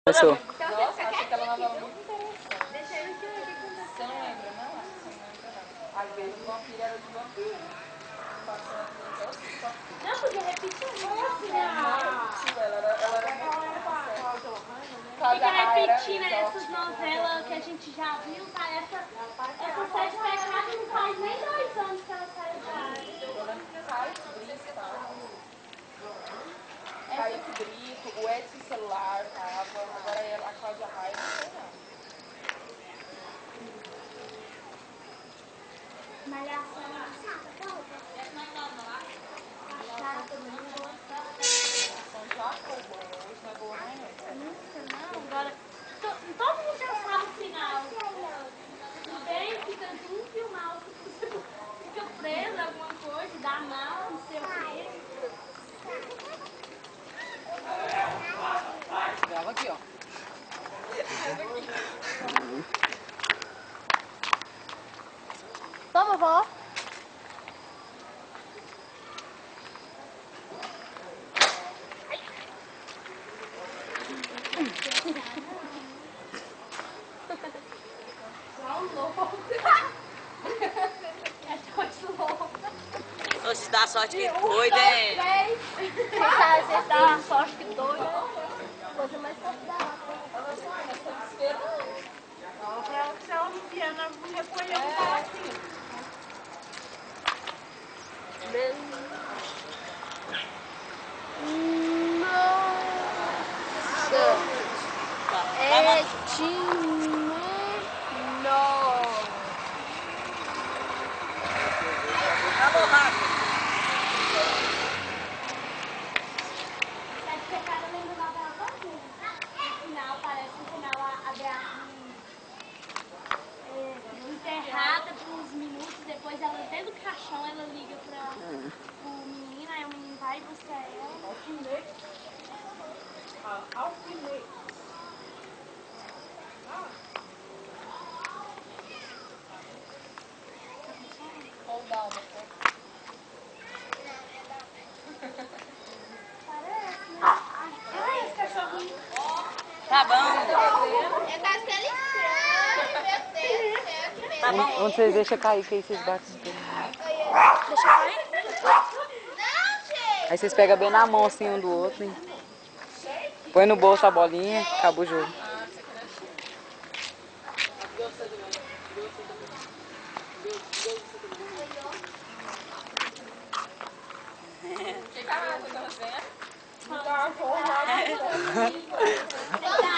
Começou. Nossa, achei que ela estava muito interessante. Você não lembra, não? Acho que você não lembra, não. Às vezes o vampiro era de vampiro. Passando não, podia repetir. Ela era fica repetindo essas novelas que a gente já viu, tá? Essa Sete Pecados não faz nem 2 anos que ela saiu da área. Kaique Brito, o Edson Celular tava, agora a Cláudia Raia, não sei não. Malhação. Já acabou, hoje não é boa mais não. Nunca, não. Agora, todo mundo já sabe o final. O bem fica junto e o mal fica preso a alguma coisa, dá mal, não sei o quê. Grava aqui, ó. Toma, vó. Você dá sorte que doida, é? Você dá sorte que doida. Coisa mais forte da água. Não, se ela não vier, nós vamos recolher um pedacinho. Alô, Rafa. Sete Pecados lembra da novela todinha. No final, parece que no final a Beatriz enterrada por uns minutos, depois ela dentro do caixão, ela liga pro menino, aí o menino vai buscar ela. Alfinete. Ou Dalma, Parece, né? Ai, esse cachorrinho. Tá bom. É daquele meu Deus do céu, que Tá bom. Onde vocês deixam cair, que aí vocês batem. Deixa cair? Não, gente! Aí vocês pegam bem na mão assim um do outro. Hein? Põe no bolso a bolinha, acaba o jogo. Que cara, você tá vendo? Não tá